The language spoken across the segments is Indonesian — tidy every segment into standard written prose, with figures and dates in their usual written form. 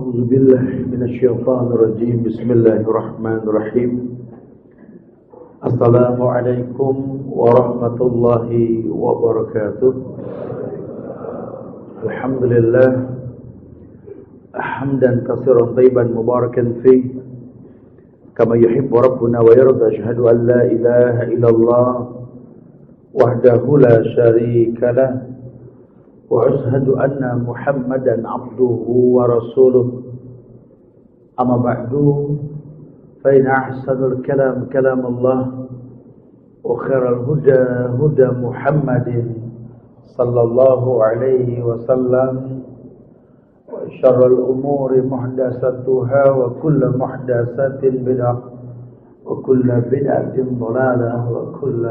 أعوذ بالله من الشيطان الرجيم بسم الله الرحمن الرحيم السلام عليكم ورحمة الله وبركاته الحمد لله حمدا كثيرا طيبا مباركا فيه كما يحب ربنا ويرضى أشهد أن لا إله إلا الله وحده لا شريك له وأشهد أن محمدا عبده ورسوله أما بعد فإن أحسن الكلام كلام الله وخير الهدى هدى محمد صلى الله عليه وسلم وشر الأمور محدثاتها وكل محدثات بدعة وكل بدعة ضلالة وكل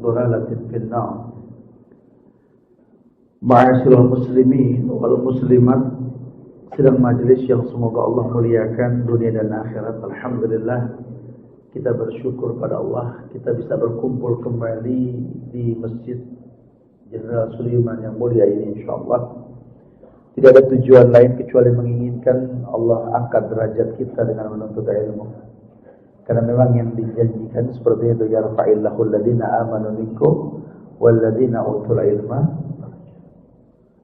ضلالة في النار. Ma'asyiral muslimin wal muslimat, sidang majelis yang semoga Allah muliakan dunia dan akhirat. Alhamdulillah, kita bersyukur pada Allah kita bisa berkumpul kembali di Masjid Jenderal Sudirman yang mulia ini insyaallah. Tidak ada tujuan lain kecuali menginginkan Allah angkat derajat kita dengan menuntut ilmu. Karena memang yang dijanjikan seperti itu, yarfa'illahu alladhina amanu minkum walladhina utul ilma.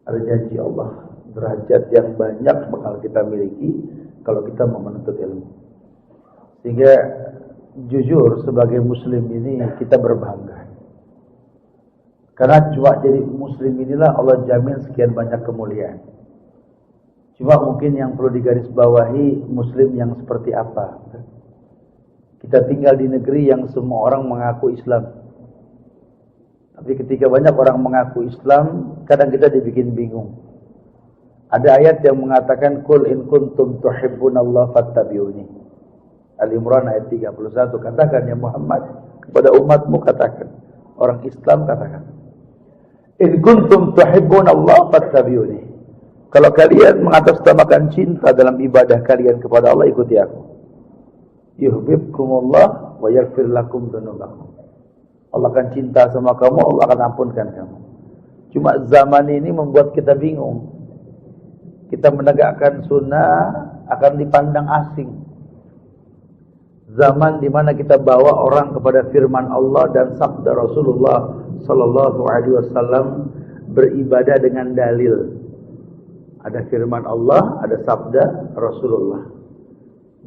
Ada janji Allah, derajat yang banyak bakal kita miliki kalau kita mau menuntut ilmu. Sehingga jujur sebagai muslim ini kita berbangga. Karena cuma jadi muslim inilah Allah jamin sekian banyak kemuliaan. Cuma mungkin yang perlu digarisbawahi muslim yang seperti apa. Kita tinggal di negeri yang semua orang mengaku Islam. Tapi ketika banyak orang mengaku Islam, kadang kita dibikin bingung. Ada ayat yang mengatakan qul in kuntum tuhibbunallaha fattabi'uni. Al-Imran ayat 31, katakan ya Muhammad kepada umatmu, katakan, orang Islam katakan, in kuntum tuhibbunallaha fattabi'uni. Kalau kalian mengatasnamakan cinta dalam ibadah kalian kepada Allah, ikuti aku. Yuhibbukumullah wa yaghfir lakum dzunubakum. Allah akan cinta sama kamu, Allah akan ampunkan kamu. Cuma zaman ini membuat kita bingung. Kita menegakkan sunnah akan dipandang asing. Zaman di mana kita bawa orang kepada firman Allah dan sabda Rasulullah sallallahu alaihi wasallam, beribadah dengan dalil. Ada firman Allah, ada sabda Rasulullah.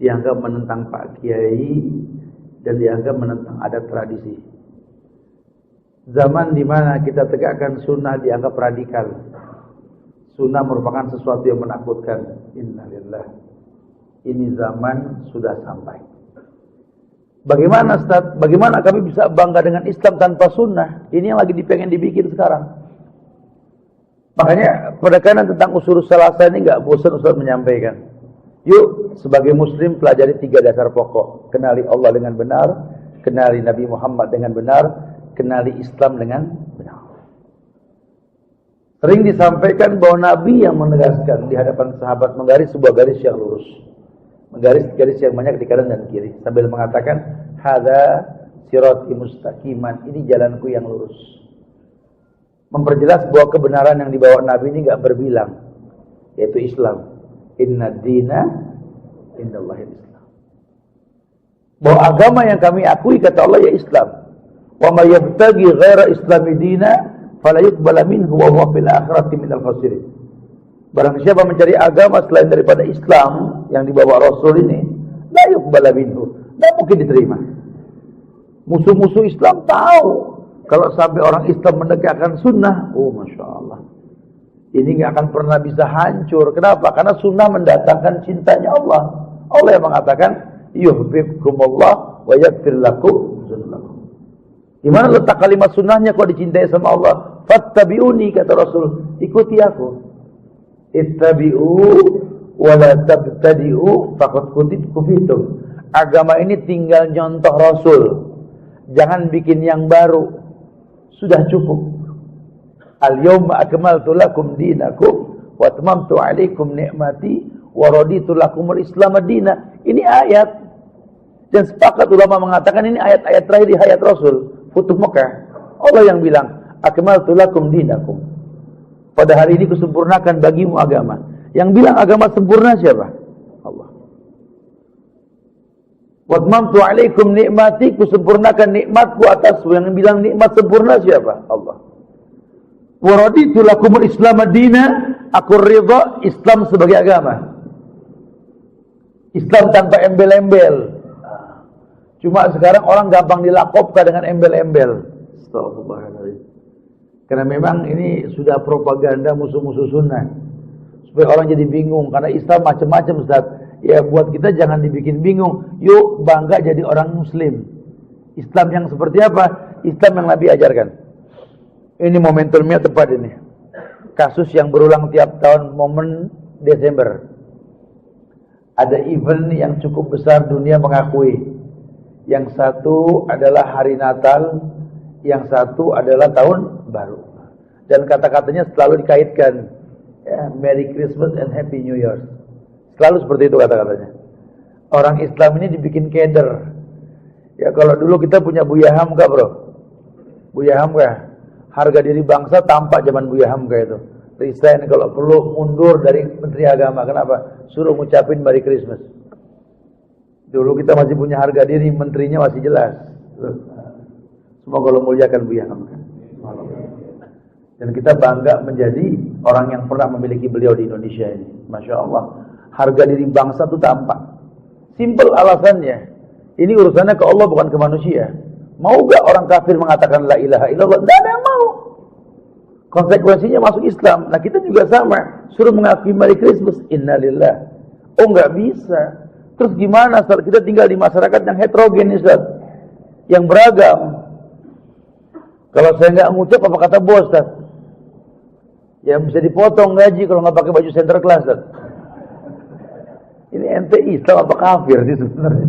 Dianggap menentang Pak Kiai dan dianggap menentang adat tradisi. Zaman di mana kita tegakkan sunnah dianggap radikal. Sunnah merupakan sesuatu yang menakutkan. Innalillah. Ini zaman sudah sampai. Bagaimana Ustaz? Bagaimana kami bisa bangga dengan Islam tanpa sunnah? Ini yang lagi pengen dibikin sekarang. Makanya penekanan tentang usul salasa ini nggak bosan Ustaz menyampaikan. Yuk sebagai muslim pelajari 3 dasar pokok. Kenali Allah dengan benar, kenali Nabi Muhammad dengan benar, kenali Islam dengan benar. Sering disampaikan bahwa Nabi yang menegaskan di hadapan sahabat menggaris sebuah garis yang lurus. Menggaris garis yang banyak di kanan dan kiri. Sambil mengatakan, hadza sirati mustaqiman. Ini jalanku yang lurus. Memperjelas bahwa kebenaran yang dibawa Nabi ini enggak berbilang. Yaitu Islam. Inna dina indallahil Islam. Bahwa agama yang kami akui kata Allah ya Islam. Wa may yabtaghi ghaira islami dina fala yuqbal minhu wa huwa fil akhirati minal khasirin. Barang siapa mencari agama selain daripada Islam yang dibawa Rasul ini, la yuqbal minhu, tidak mungkin diterima. Musuh-musuh Islam tahu kalau sampai orang Islam menegakkan sunnah, oh masya Allah, ini nggak akan pernah bisa hancur. Kenapa? Karena sunnah mendatangkan cintanya Allah. Allah yang mengatakan yuhibbukumullah wa yaghfir lakum dzunubakum. Di mana letak kalimat sunnahnya kok dicintai sama Allah? Fattabi'uni, kata Rasul, ikuti aku. Ittabi'u wa la tabtadi'u faqad kufitum. Agama ini tinggal nyontoh Rasul. Jangan bikin yang baru. Sudah cukup. Al-yawma akmaltu lakum dinakum wa atmamtu 'alaikum ni'mati wa raditu lakumul Islam ad-dina. Ini ayat. Dan sepakat ulama mengatakan ini ayat-ayat terakhir di hayat Rasul. Futuh Mekah. Allah yang bilang, akmaltu lakum dinakum. Pada hari ini kusempurnakan bagimu agama. Yang bilang agama sempurna siapa? Allah. Watmamtu alaikum nikmati, kusempurnakan nikmatku atasmu. Yang bilang nikmat sempurna siapa? Allah. Waraditu lakumul Islam madina, aku ridha Islam sebagai agama. Islam tanpa embel-embel. Cuma sekarang orang gampang dilakopkan dengan embel-embel. Astagfirullahaladzim. Karena memang ini sudah propaganda musuh-musuh sunnah. Supaya orang jadi bingung. Karena Islam macam-macam, Ustaz. Ya buat kita jangan dibikin bingung. Yuk bangga jadi orang muslim. Islam yang seperti apa? Islam yang Nabi ajarkan. Ini momentumnya tepat ini. Kasus yang berulang tiap tahun momen Desember. Ada event yang cukup besar dunia mengakui. Yang satu adalah hari Natal, yang satu adalah tahun baru. Dan kata-katanya selalu dikaitkan, ya, Merry Christmas and Happy New Year. Selalu seperti itu kata-katanya. Orang Islam ini dibikin keder. Ya kalau dulu kita punya Buya Hamka, bro. Buya Hamka, harga diri bangsa tampak zaman Buya Hamka itu. Resign kalau perlu, mundur dari Menteri Agama. Kenapa? Suruh ngucapin Merry Christmas. Dulu kita masih punya harga diri, menterinya masih jelas. Semoga Allah muliakan Buya Hamka. Dan kita bangga menjadi orang yang pernah memiliki beliau di Indonesia ini. Masya Allah. Harga diri bangsa itu tampak. Simple alasannya. Ini urusannya ke Allah bukan ke manusia. Mau gak orang kafir mengatakan la ilaha illallah? Tidak ada yang mau. Konsekuensinya masuk Islam. Nah kita juga sama. Suruh mengakui Merry Christmas. Innalillah. Oh gak bisa. Terus gimana Ustaz? Kita tinggal di masyarakat yang heterogen Ustaz. Yang beragam. Kalau saya nggak ngucap apa kata bos Ustaz? Ya bisa dipotong gaji kalau nggak pakai baju center class Ustaz. Ini ente Islam apa kafir sih sebenarnya?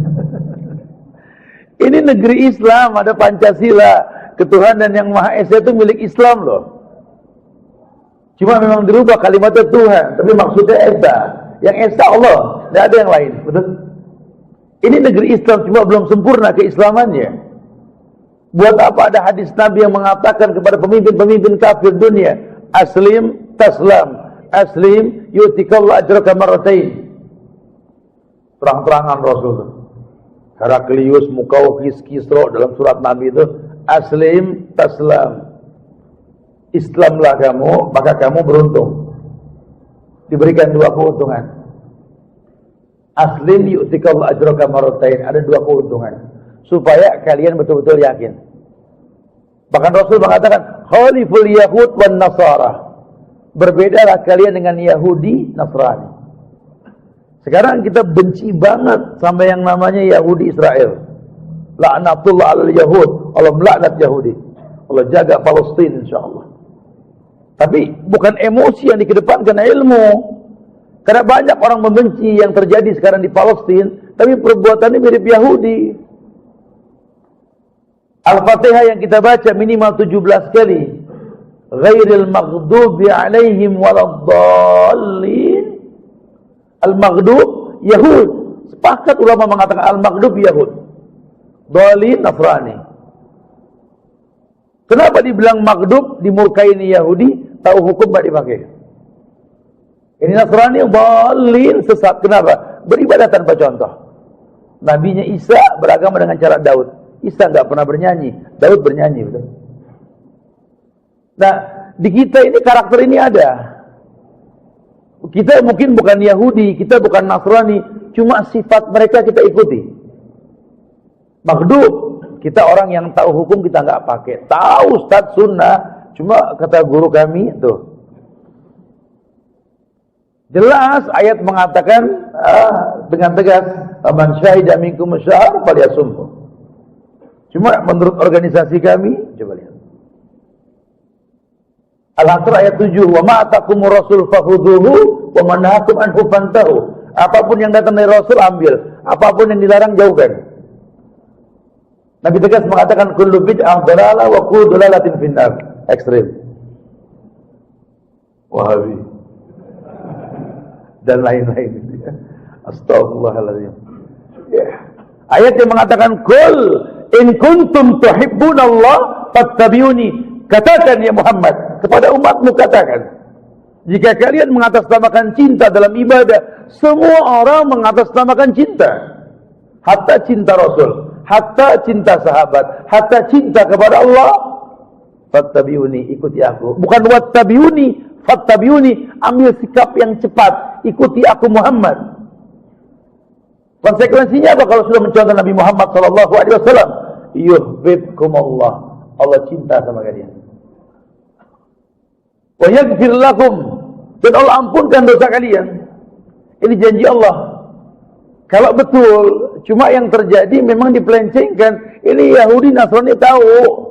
Ini negeri Islam, ada Pancasila. Ketuhanan yang Maha Esa itu milik Islam loh. Cuma memang dirubah kalimatnya Tuhan, tapi maksudnya Esa. Yang Esa Allah, tidak ada yang lain. Betul? Ini negeri Islam, cuma belum sempurna keislamannya. Buat apa ada hadis Nabi yang mengatakan kepada pemimpin-pemimpin kafir dunia, Aslim taslam, Aslim yu'tikallahu ajraka marratain. Terang-terangan Rasul. Heraklius, Muqawqis, Kisra dalam surat Nabi itu, Aslim taslam. Islamlah kamu, maka kamu beruntung. Diberikan dua keuntungan. Aslim yu'tikallahu ajraka marratain. Ada dua keuntungan. Supaya kalian betul-betul yakin. Bahkan Rasul mengatakan, khaliful Yahud wan Nasara. Berbedalah kalian dengan Yahudi, Nasrani. Sekarang kita benci banget sama yang namanya Yahudi Israel. La'natullah alal Yahud. Allah melaknat Yahudi. Allah jaga Palestina insyaAllah. Tapi bukan emosi yang dikedepankan, ilmu. Karena banyak orang membenci yang terjadi sekarang di Palestina, tapi perbuatannya mirip Yahudi. Al-Fatihah yang kita baca minimal 17 kali. Ghairil maghdubi alaihim waladdallin. Al-Maghdub Yahud. Sepakat ulama mengatakan Al-Maghdub Yahud. Dhalin Nasrani. Kenapa dibilang Maghdub, dimurkai ini Yahudi, tahu hukum tak dipakai. Ini Nasrani dhalin, sesat. Kenapa? Beribadah tanpa contoh. Nabinya Isa beragama dengan cara Daud. Isa enggak pernah bernyanyi, Daud bernyanyi, betul. Nah, di kita ini karakter ini ada. Kita mungkin bukan Yahudi, kita bukan Nasrani, cuma sifat mereka kita ikuti. Maghdub, kita orang yang tahu hukum kita enggak pakai. Tahu Ustaz sunnah, cuma kata guru kami tuh. Jelas ayat mengatakan dengan tegas, "Man syahida minkum syahr falyasumhu." Cuma menurut organisasi kami, coba lihat. Al-Hasr ayat 7, "Wa ma atakumur rasul fakhudhuhu wa ma nahakum anhu fantahu." Apapun yang datang dari Rasul ambil, apapun yang dilarang jauhkan. Nabi tegas mengatakan kullu bid'ah dhalalah wa kullu dhalalatin finnar. Ekstrem. Wahabi. Dan lain-lain. Astagfirullahaladzim. Ya. Ayat yang mengatakan kul in kuntum tuhibbunallah fattabi'uni. Katakan ya Muhammad kepada umatmu, katakan Jika kalian mengatasnamakan cinta dalam ibadah, semua orang mengatasnamakan cinta. Hatta cinta Rasul, hatta cinta sahabat, hatta cinta kepada Allah. Fattabi'uni, ikuti aku. Bukan wattabi'uni, fattabi'uni, ambil sikap yang cepat, ikuti aku Muhammad. Konsekuensinya apa kalau sudah mencontoh Nabi Muhammad SAW? Yuhibbukumullah, Allah cinta sama kalian. Wa yaghfir lakum, dan Allah ampunkan dosa kalian. Ini janji Allah. Kalau betul, cuma yang terjadi memang dipelencengkan. Ini Yahudi Nasrani tahu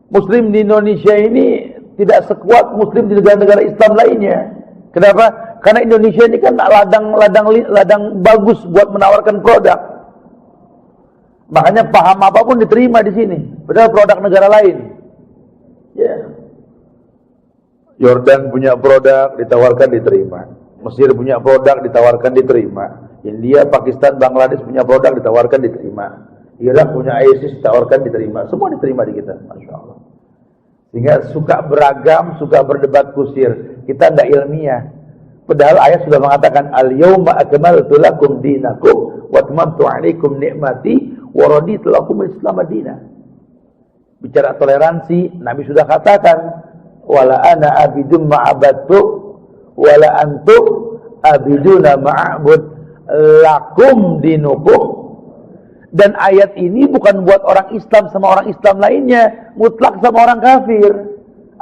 Muslim di Indonesia ini tidak sekuat Muslim di negara-negara Islam lainnya. Kenapa? Karena Indonesia ini kan ladang bagus buat menawarkan produk. Makanya paham apapun diterima di sini. Padahal produk negara lain. Ya. Yordan punya produk ditawarkan diterima. Mesir punya produk ditawarkan diterima. India, Pakistan, Bangladesh punya produk ditawarkan diterima. Irak punya ISIS ditawarkan diterima. Semua diterima di kita, Masya Allah. Sehingga suka beragam, suka berdebat kusir. Kita tidak ilmiah. Padahal ayat sudah mengatakan al-yawma akmaltu lakum dinakum wa atmamtu 'alaikum ni'mati wa raditu lakum al-islam madina. Bicara toleransi, Nabi sudah katakan wala ana abidum ma'abadtu wala antum abiduna ma'abud lakum dinukum. Dan ayat ini bukan buat orang Islam sama orang Islam lainnya, mutlak sama orang kafir.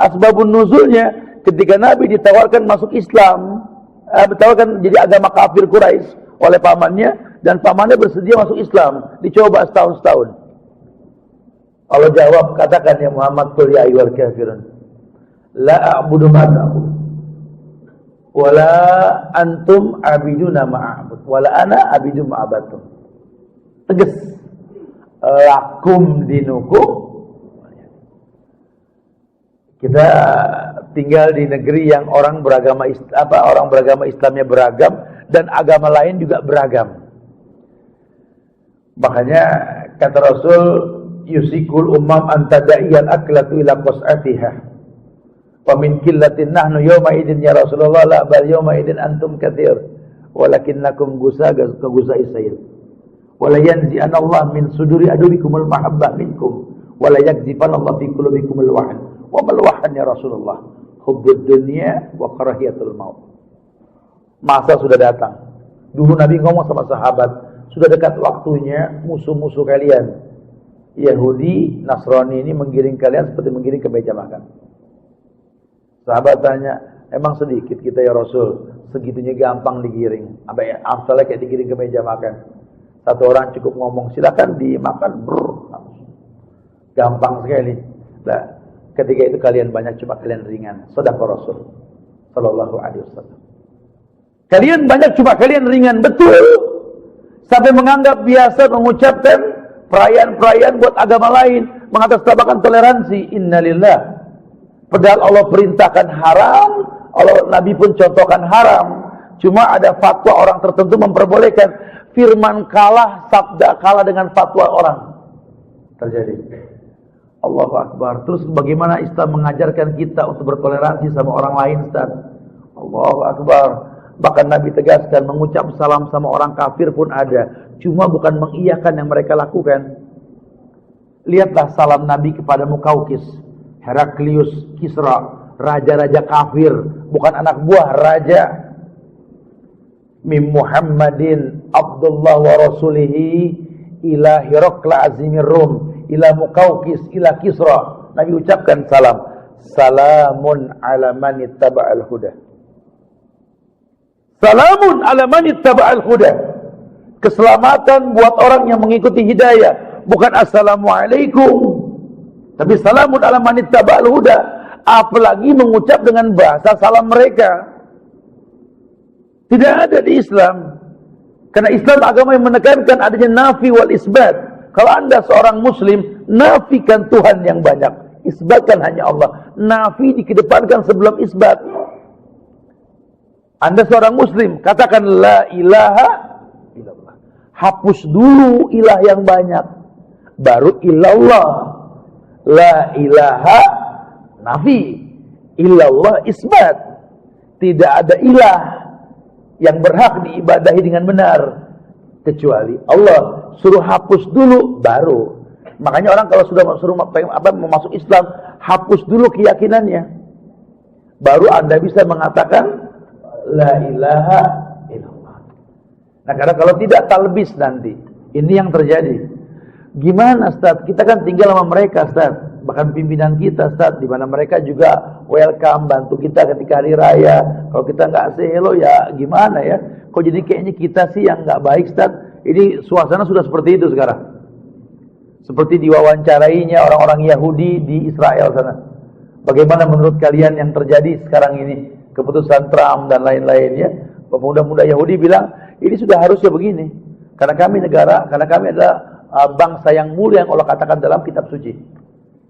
Asbabun nuzulnya ketika Nabi ditawarkan masuk Islam, ditawarkan jadi agama kafir Quraisy oleh pamannya, dan pamannya bersedia masuk Islam, dicoba setahun-setahun. Allah jawab, katakan ya Muhammad, qul ya ayyuhal kafirun la a'budu ma ta'budun wala antum abiduna ma'abud wala ana abidu ma'abadtum. Tegas, lakum dinukum. Kita tinggal di negeri yang orang beragama Islamnya beragam dan agama lain juga beragam. Makanya kata Rasul, yusikul umam antada'iyal aklatu ila qas'atiha wa min qillatin nahnu yawma idin ya Rasulullah la bal yawma idin antum katsir walakinnakum gusa isayil wala yanzi'an Allah min suduri adubikumul mahabbah minkum wala yakzipan Allah fi qulubikumul wahn wa mal wahn ya Rasulullah hubbud dunya wa karahiyatul maut. Masa sudah datang. Dulu Nabi ngomong sama sahabat, sudah dekat waktunya musuh-musuh kalian Yahudi, Nasrani ini menggiring kalian seperti menggiring ke meja makan. Sahabat tanya, emang sedikit kita ya Rasul, segitunya gampang digiring. Apa ya, amsalnya kayak digiring ke meja makan. Satu orang cukup ngomong, silakan dimakan, gampang sekali. Nah, ketika itu kalian banyak, cuma kalian ringan. Shadaqah Rasul sallallahu alaihi wasallam. Kalian banyak, cuma kalian ringan, betul. Sampai menganggap biasa mengucapkan perayaan-perayaan buat agama lain, mengatasnamakan toleransi. Innalillah. Padahal Allah perintahkan haram, Nabi pun contohkan haram. Cuma ada fatwa orang tertentu memperbolehkan. Firman kalah, sabda kalah dengan fatwa orang. Terjadi. Allahu Akbar. Terus bagaimana Islam mengajarkan kita untuk bertoleransi sama orang lain, Ustaz? Allahu Akbar. Bahkan Nabi tegaskan, mengucap salam sama orang kafir pun ada. Cuma bukan mengiyakan yang mereka lakukan. Lihatlah salam Nabi kepada Mukaukis, Heraklius, Kisra, raja-raja kafir, bukan anak buah raja. Min Muhammadin Abdullah wa Rasulihi ila Herakla Azimir Rum ila Mukaukis ila Kisra. Nabi ucapkan salam. Salamun ala man ittaba'al huda. Salamun ala man ittaba'al huda. Keselamatan buat orang yang mengikuti hidayah. Bukan assalamualaikum, tapi salamun ala man ittaba'al huda. Apalagi mengucap dengan bahasa salam mereka. Tidak ada di Islam. Karena Islam agama yang menekankan adanya nafi wal isbat. Kalau anda seorang muslim, nafikan Tuhan yang banyak, isbatkan hanya Allah. Nafi dikedepankan sebelum isbat. Anda seorang muslim, katakan la ilaha illallah. Hapus dulu ilah yang banyak, baru illallah. La ilaha nafi, illallah isbat. Tidak ada ilah yang berhak diibadahi dengan benar kecuali Allah. Suruh hapus dulu baru. Makanya orang kalau sudah suruh mau masuk Islam, hapus dulu keyakinannya. Baru Anda bisa mengatakan la ilaha illallah. Nah, karena kalau tidak talbis nanti. Ini yang terjadi. Gimana, Ustaz? Kita kan tinggal sama mereka, Ustaz. Bahkan pimpinan kita, Ustaz, di mana mereka juga welcome, bantu kita ketika hari raya. Kalau kita nggak say hello, ya gimana ya? Kok jadi kayaknya kita sih yang nggak baik, Ustaz? Ini suasana sudah seperti itu sekarang. Seperti diwawancarainya orang-orang Yahudi di Israel sana. Bagaimana menurut kalian yang terjadi sekarang ini? Keputusan Trump dan lain-lainnya. Pemuda-pemuda Yahudi bilang, ini sudah harusnya begini. Karena kami adalah bangsa yang mulia yang Allah katakan dalam kitab suci.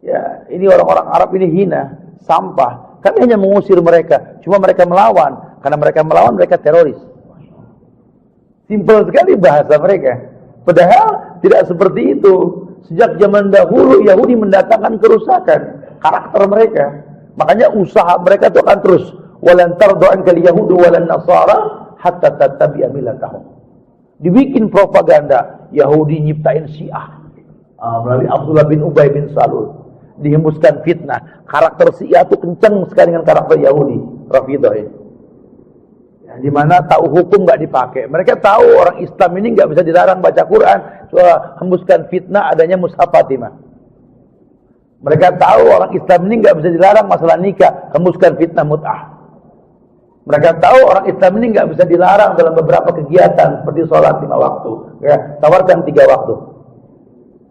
Ya, ini orang-orang Arab ini hina, sampah. Kami hanya mengusir mereka. Cuma mereka melawan. Karena mereka melawan, mereka teroris. Simpel sekali bahasa mereka. Padahal tidak seperti itu. Sejak zaman dahulu Yahudi mendatangkan kerusakan karakter mereka. Makanya usaha mereka itu akan terus. Walan tardu ankal yahudu walan nasara hatta tattabi'a millatahum. Dibikin propaganda Yahudi nyiptain Syiah melalui Abdullah bin Ubay bin Salul. Dihembuskan fitnah. Karakter Syiah itu kencang sekali dengan karakter Yahudi Rafidah ini. Ya, di mana tahu hukum nggak dipakai. Mereka tahu orang Islam ini nggak bisa dilarang baca Quran. Soal hembuskan fitnah adanya mushaf Fatimah. Mereka tahu orang Islam ini nggak bisa dilarang masalah nikah. Hembuskan fitnah mut'ah. Mereka tahu orang Islam ini nggak bisa dilarang dalam beberapa kegiatan seperti sholat 5 waktu. Ya, tawarkan 3 waktu.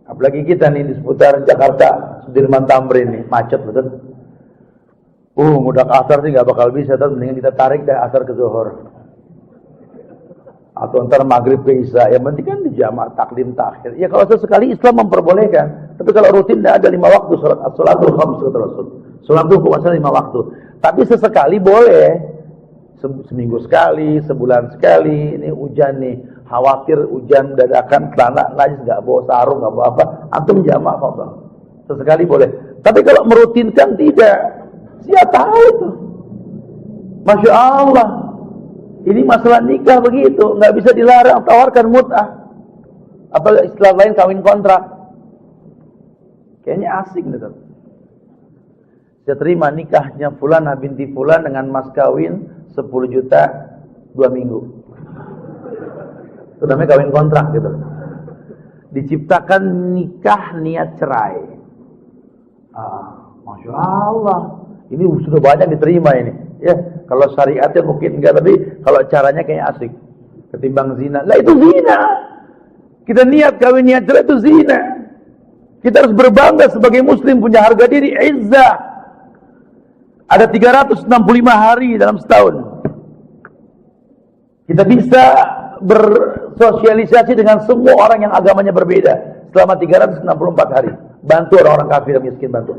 Apalagi kita nih di seputar Jakarta, Sudirman Tamrin nih, macet betul. Mudah asar sih nggak bakal bisa, tapi mendingan kita tarik dah asar ke zuhur. Atau antar maghrib ke isya. Yang penting kan dijamak takdim takhir. Ya kalau sesekali Islam memperbolehkan. Tapi kalau rutin tidak ada 5 waktu sholatul khams kata Rasul. Sholat itu puasa 5 waktu. Tapi sesekali boleh. Seminggu sekali, sebulan sekali. Ini hujan nih, khawatir hujan dadakan, celana najis, nggak bawa sarung, nggak bawa apa, antum jamak apa? Sesekali boleh. Tapi kalau merutinkan tidak, siapa tahu itu. Masya Allah, ini masalah nikah begitu, nggak bisa dilarang, tawarkan mut'ah. Atau istilah lain kawin kontrak. Kayaknya asik nih. Saya terima nikahnya Fulanah binti Fulan dengan mas kawin 10 juta 2 minggu. Itu namanya kawin kontrak gitu. Diciptakan nikah niat cerai. Masya Allah. Ini sudah banyak diterima ini. Ya, kalau syariatnya mungkin enggak, tapi kalau caranya kayaknya asik. Ketimbang zina. Lah itu zina. Kita niat kawin niat cerai itu zina. Kita harus berbangga sebagai muslim, punya harga diri, izzah. Ada 365 hari dalam setahun. Kita bisa bersosialisasi dengan semua orang yang agamanya berbeda selama 364 hari. Bantu orang-orang kafir dan miskin, bantu.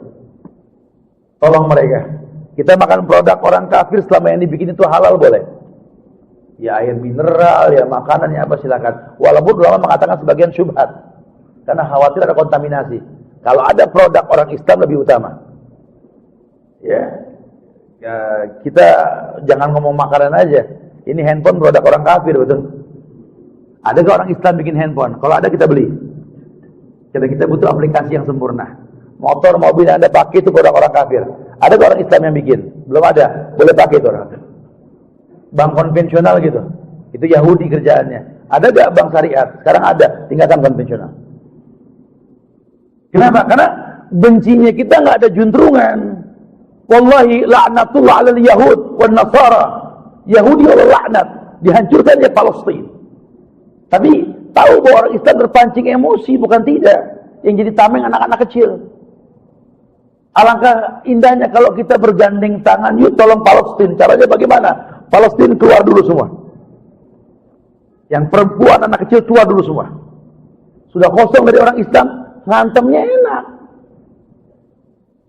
Tolong mereka. Kita makan produk orang kafir selama yang dibikin itu halal boleh. Ya air mineral, ya makanannya apa silakan. Walaupun ulama mengatakan sebagian syubhat. Karena khawatir ada kontaminasi. Kalau ada produk orang Islam lebih utama. Ya, kita jangan ngomong makanan aja. Ini handphone produk orang kafir, betul. Ada gak orang Islam bikin handphone? Kalau ada kita beli. Karena kita butuh aplikasi yang sempurna. Motor, mobil yang Anda pakai itu produk orang kafir. Ada gak orang Islam yang bikin? Belum ada. Boleh pakai itu orang kafir. Bank konvensional gitu. Itu Yahudi kerjaannya. Ada gak bank syariat? Sekarang ada. Tinggalkan konvensional. Kenapa? Karena bencinya kita gak ada juntrungan. Wallahi la'natullah 'alal yahud wan nasara. Yahudi Allah laknat, dihancurkan ya Palestina. Tapi tahu bahwa orang Islam terpancing emosi, bukan tidak. Yang jadi tameng anak-anak kecil. Alangkah indahnya kalau kita bergandeng tangan, yuk tolong Palestina. Caranya bagaimana? Palestina keluar dulu semua. Yang perempuan, anak kecil keluar dulu semua. Sudah kosong dari orang Islam, ngantemnya enak.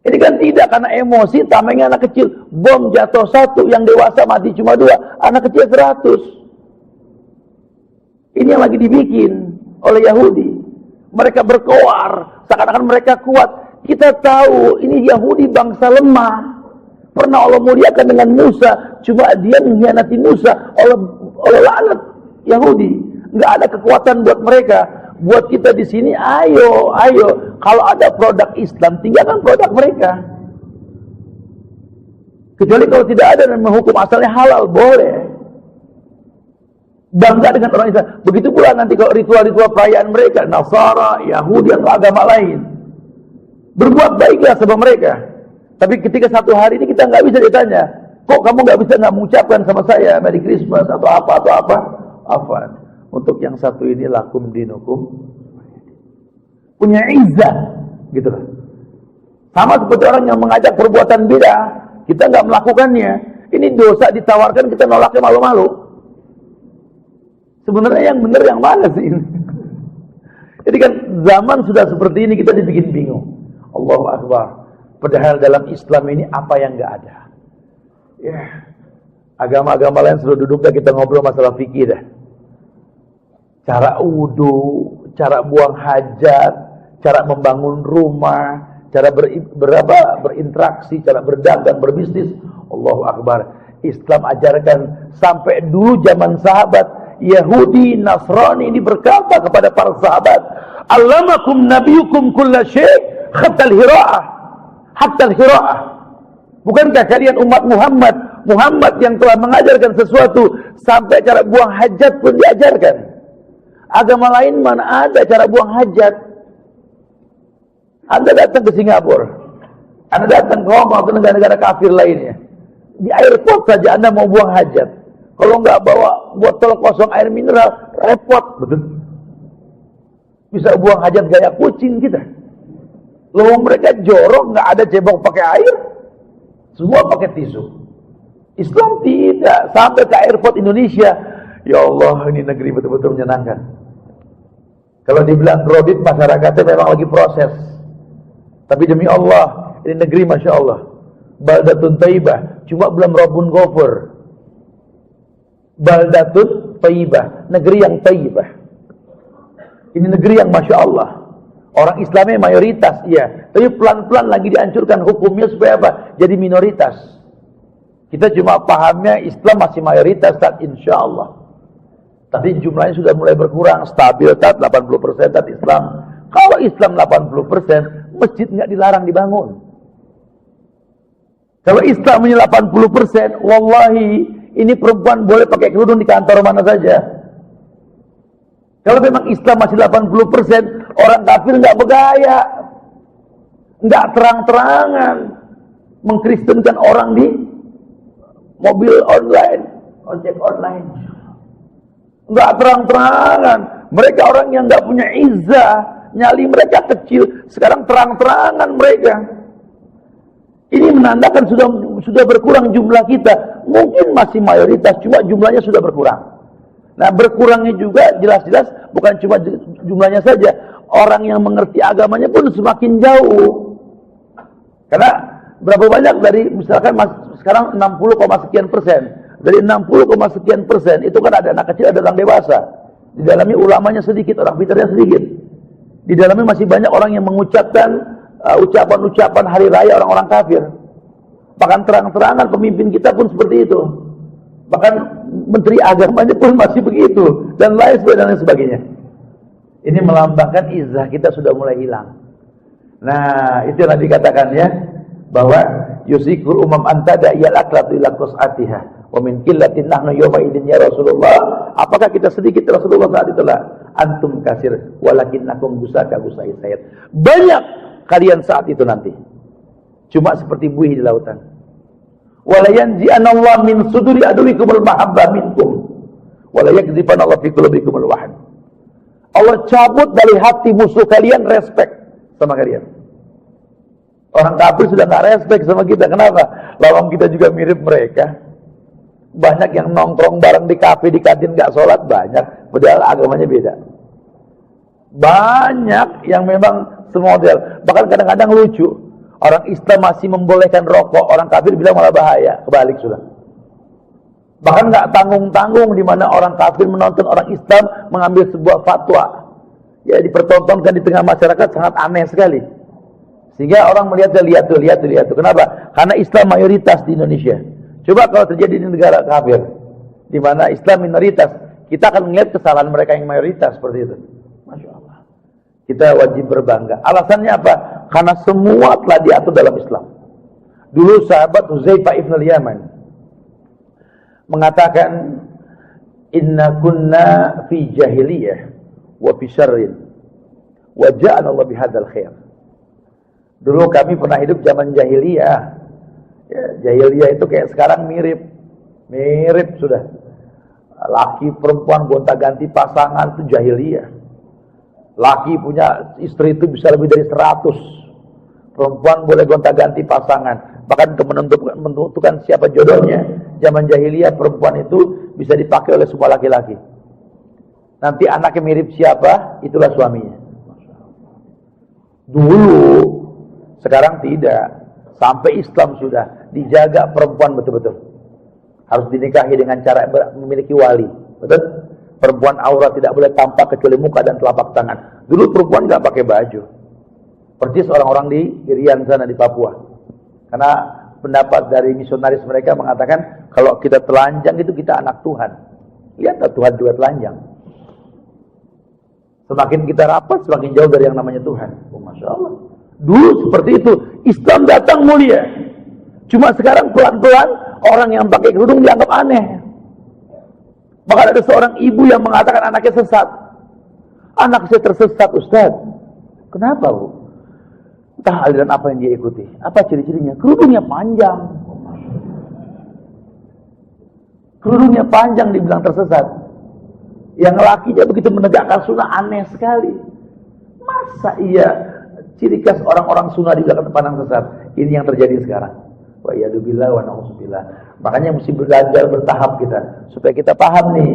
Ini kan tidak, karena emosi, tamengnya anak kecil. Bom jatuh 1, yang dewasa mati cuma 2, anak kecil 100. Ini yang lagi dibikin oleh Yahudi. Mereka berkoar, seakan-akan mereka kuat. Kita tahu, ini Yahudi bangsa lemah. Pernah Allah muliakan dengan Musa, cuma dia mengkhianati Musa. Allah laknat Yahudi. Nggak ada kekuatan buat mereka. Buat kita di sini, ayo. Kalau ada produk Islam, tinggalkan produk mereka. Kecuali kalau tidak ada dan menghukum asalnya halal, boleh. Bangga dengan orang Islam. Begitu pula nanti kalau ritual-ritual perayaan mereka, Nasara, Yahudi atau agama lain, berbuat baiklah sama mereka. Tapi ketika satu hari ini kita nggak bisa ditanya, kok kamu nggak bisa nggak mengucapkan sama saya Merry Christmas atau apa? Untuk yang satu ini lakum dinukum, punya izzah, gitu loh. Sama seperti orang yang mengajak perbuatan bid'ah, kita nggak melakukannya. Ini dosa ditawarkan, kita nolaknya malu-malu. Sebenarnya yang benar yang mana sih ini? Jadi kan zaman sudah seperti ini, kita dibikin bingung. Allahu Akbar. Padahal dalam Islam ini apa yang nggak ada? Ya, agama-agama lain sudah duduk dah, kita ngobrol masalah fikih dah. Cara wudu, cara buang hajat, cara membangun rumah, cara berinteraksi, cara berdagang, berbisnis. Allahu Akbar. Islam ajarkan sampai dulu zaman sahabat Yahudi, Nasrani ini berkata kepada para sahabat, "Allamakum nabiyukum kulla syai' hatta al-hira'ah." Bukankah kalian umat Muhammad yang telah mengajarkan sesuatu sampai cara buang hajat pun diajarkan? Agama lain mana ada cara buang hajat? Anda datang ke Singapura, Anda datang ke Hong Kong atau negara-negara kafir lainnya, di airport saja Anda mau buang hajat, kalau nggak bawa botol kosong air mineral, repot, betul. Bisa buang hajat gaya kucing kita. Loh, mereka jorok, nggak ada cebok pakai air, semua pakai tisu. Islam tidak. Sampai ke airport Indonesia, ya Allah, ini negeri betul-betul menyenangkan. Kalau dibilang kredit, masyarakatnya memang lagi proses. Tapi demi Allah, ini negeri Masya Allah, baldatun taibah, cuma belum Rabbun Ghafur. Baldatun taibah, negeri yang taibah. Ini negeri yang Masya Allah, orang Islamnya mayoritas, iya, tapi pelan-pelan lagi dihancurkan hukumnya supaya apa? Jadi minoritas. Kita cuma pahamnya Islam masih mayoritas, insya Allah. Tapi jumlahnya sudah mulai berkurang, stabil 80% Islam. Kalau Islam 80%, masjid nggak dilarang dibangun. Kalau Islamnya 80%, wallahi ini perempuan boleh pakai kerudung di kantor mana saja. Kalau memang Islam masih 80%, orang kafir nggak bergaya, nggak terang-terangan mengkristenkan orang di mobil online, ojek online. Nggak terang-terangan. Mereka orang yang nggak punya izzah, nyali mereka kecil, sekarang terang-terangan mereka. Ini menandakan sudah berkurang jumlah kita. Mungkin masih mayoritas, cuma jumlahnya sudah berkurang. Nah, berkurangnya juga jelas-jelas bukan cuma jumlahnya saja. Orang yang mengerti agamanya pun semakin jauh. Karena berapa banyak dari, misalkan sekarang 60, sekian persen. Dari 60, sekian persen, itu kan ada anak kecil, ada orang dewasa. Di dalamnya ulamanya sedikit, orang pintarnya sedikit. Di dalamnya masih banyak orang yang mengucapkan ucapan-ucapan hari raya orang-orang kafir. Bahkan terang-terangan pemimpin kita pun seperti itu. Bahkan menteri agamanya pun masih begitu. Dan lain sebagainya. Ini melambangkan izzah kita sudah mulai hilang. Nah, itu yang dikatakan ya, bahwa yusikul umam antada iyal aklatu ila qus'atiha wa min qillatin nahnu yawma idin ya Rasulullah. Apakah kita sedikit Rasulullah saat itulah? Antum kasir walakinnakum gusaka gusai sayat. Banyak kalian saat itu nanti. Cuma seperti buih di lautan. Wala yanzi'anallahu min suduri aduwikumul mahabbah minkum. Wala yakzifanallahu fi qulubikumul wahn. Allah cabut dari hati musuh kalian respect sama kalian. Orang kafir sudah nggak respect sama kita. Kenapa? Lawang kita juga mirip mereka. Banyak yang nongkrong bareng di kafe, di kantin nggak sholat, banyak. Padahal agamanya beda. Banyak yang memang semodel. Bahkan kadang-kadang lucu. Orang Islam masih membolehkan rokok, orang kafir bilang malah bahaya. Kebalik sudah. Bahkan nggak tanggung-tanggung di mana orang kafir menonton orang Islam mengambil sebuah fatwa. Ya, dipertontonkan di tengah masyarakat, sangat aneh sekali. Sehingga orang melihat lihat tuh. Kenapa? Karena Islam mayoritas di Indonesia. Coba kalau terjadi di negara kafir, di mana Islam minoritas, kita akan melihat kesalahan mereka yang mayoritas seperti itu. Masya Allah. Kita wajib berbangga. Alasannya apa? Karena semua telah diatur dalam Islam. Dulu sahabat Huzaifah ibn al-Yaman mengatakan, Inna kunna fi jahiliyah wa fi syarrin wa ja'ana Allah bihadzal khair. Dulu kami pernah hidup zaman jahiliyah. Ya, jahiliyah itu kayak sekarang mirip sudah. Laki perempuan gonta-ganti pasangan itu jahiliyah. Laki punya istri itu bisa lebih dari 100. Perempuan boleh gonta-ganti pasangan. Bahkan untuk menentukan siapa jodohnya, zaman jahiliyah perempuan itu bisa dipakai oleh semua laki-laki. Nanti anaknya mirip siapa, itulah suaminya. Dulu, sekarang tidak. Sampai Islam sudah dijaga perempuan betul-betul. Harus dinikahi dengan cara memiliki wali. Betul? Perempuan aurat tidak boleh tampak kecuali muka dan telapak tangan. Dulu perempuan nggak pakai baju. Persis orang-orang di Irian sana di Papua. Karena pendapat dari misionaris mereka mengatakan kalau kita telanjang itu kita anak Tuhan. Lihatlah Tuhan juga telanjang. Semakin kita rapat semakin jauh dari yang namanya Tuhan. Oh, Masya Allah. Dulu seperti itu. Islam datang mulia. Cuma sekarang pelan-pelan orang yang pakai kerudung dianggap aneh. Bahkan ada seorang ibu yang mengatakan anaknya sesat. Anak saya tersesat, Ustaz. Kenapa, Bu? Entah aliran apa yang dia ikuti. Apa ciri-cirinya? Kerudungnya panjang. Kerudungnya panjang dibilang tersesat. Yang lakinya begitu menegakkan sunnah aneh sekali. Masa iya ciri khas orang-orang sunnah dibilang pandang sesat? Ini yang terjadi sekarang. Wa iyyadubillah wa na'udzubillah. Makanya mesti belajar bertahap kita supaya kita paham nih